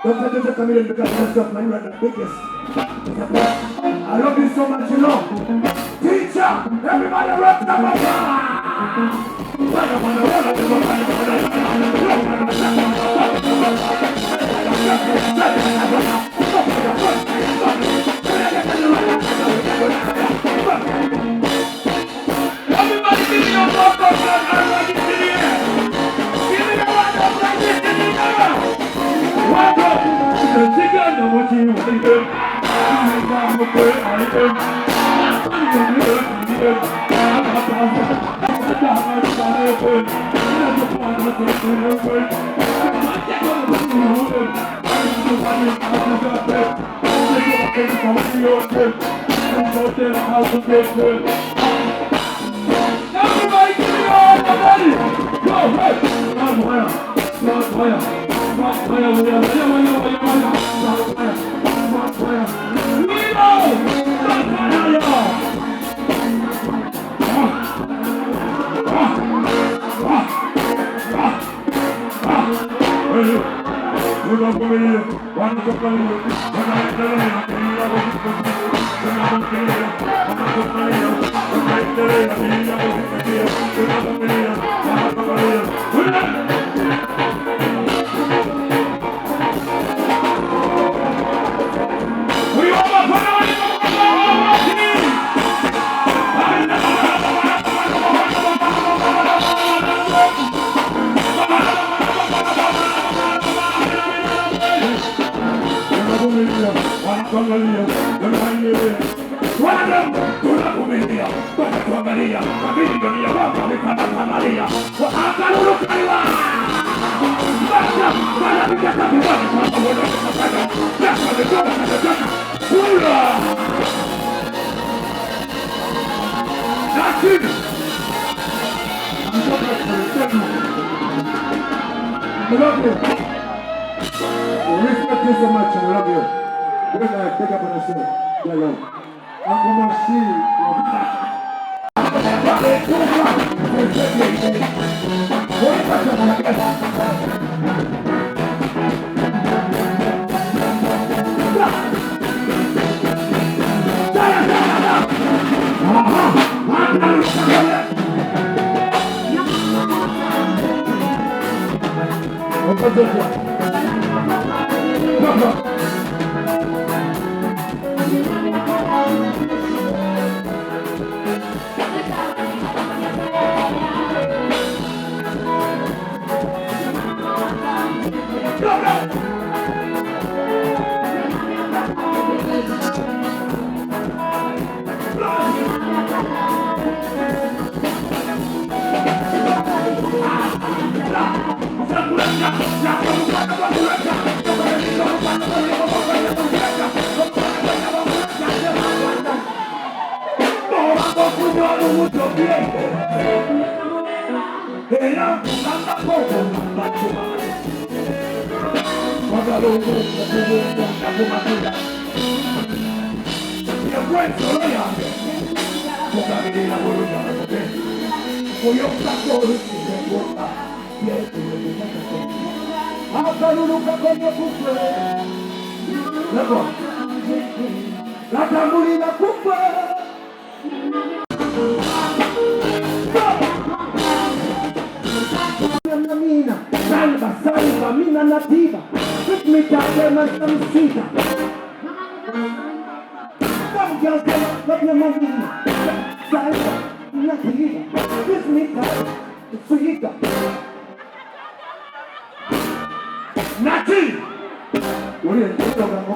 Dr. Joseph Camille because yourself, man, you are the biggest. I love you so much, you know. Teacher, everybody rock the everybody give me your rock up and rock it in the air. Give me the rock up like this in the air. Rock up. The chicken, the what you want to do. I'm a bird, I am. Everybody give me all the money! Go ahead! I love you. I respect you so much. I love you. We're going to pick up on the show. Hello. I'm going to see you. Salva, mina nativa, with me down and some sweeter. Some girls come up, but no marina. Salva, nativa, with me down, sweeter. Nati! What are you doing?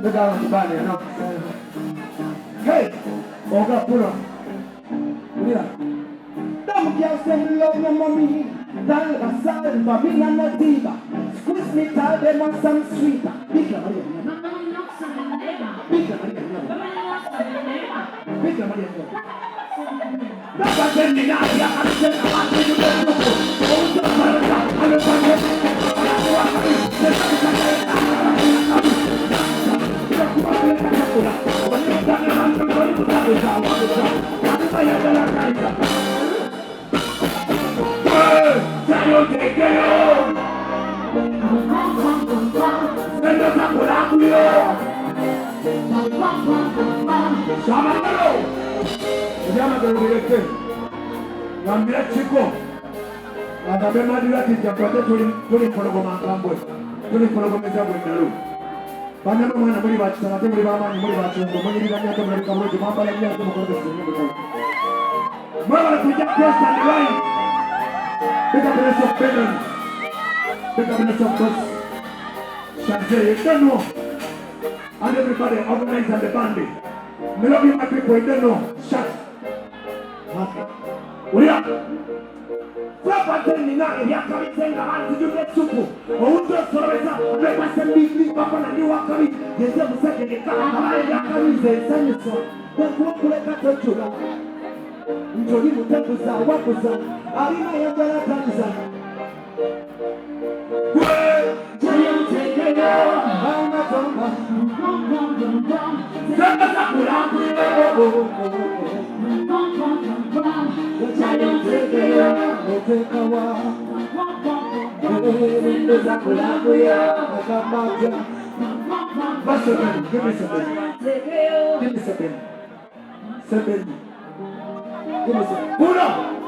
Look out the body, you know. Hey, Oga, pull up. Yeah. Them girls them love your mommy. Dal basal, mommy and a diva. Squeeze me tight, them want some sweeter. Bigger money, bigger money, bigger money. That's what I'm saying. Ngambia chiko akabema dira kijapate tuli kologo mangambwe tuli kologo meza bwendalu banyama mwana muri bachana muri bamanyi muri bachungo muri banya to muri kamwe mamba ya nyato mukoro sinyo mwana kuja cross and line pick up the of pennon pick up the of cross Sanjay you don't know and everybody organize and the band melody my people you don't know shut Uya Papa teni na ya kabitenga manzi jume tupu Outo soresa Lepa sembili papa na ni wakari Yeze museke ni kama kawai ya karize Senye so Kwa kuleka tochula Mjoli mutekuza wakuza Alina ya jala kanisa Kwe Jaya mteke yo Hauna tomba Sema sakura Give me some. Pull up.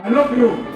I love you.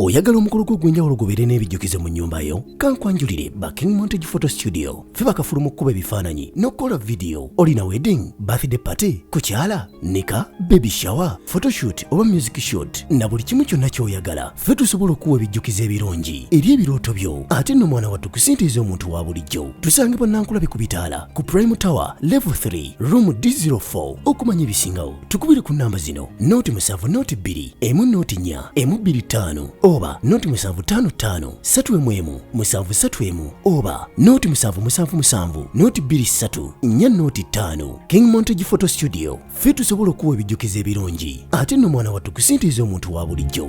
Oyagala omukolo gw'ogwenjawulo gubeere n'ebijjukize mu nnyumba yo? Kankwanjulire ba King Montage Photo Studio. Ffe bakafulu mu kkuba ebifaananyi n'okukola video. Olina wedding, birthday party, kukyala, nika, baby shower, photoshoot oba music shoot na buli kimu kyonna ky'oyagala. Ffe tusobola okuwa ebijjukize ebirungi eri ebirooto byo. Ate nno mwana wattu kusintiiza omuntu wa bulijjo. Tusangibwa Nankulabi ku Bitaala ku Prime Tower Level 3 Room D04. Okumanya ebisingawo tukubire ku nnamba zino: Note 7 Note 2 emu Note 4 emu 25 oba Note 755 31 731 oba Note 777 Note 23 4 Note 5. King Montage Photo Studio. Ffe tusobola okuwa ebijjukize ebirungi ate nno mwana wattu kusintiiza omuntu wa bulijjo.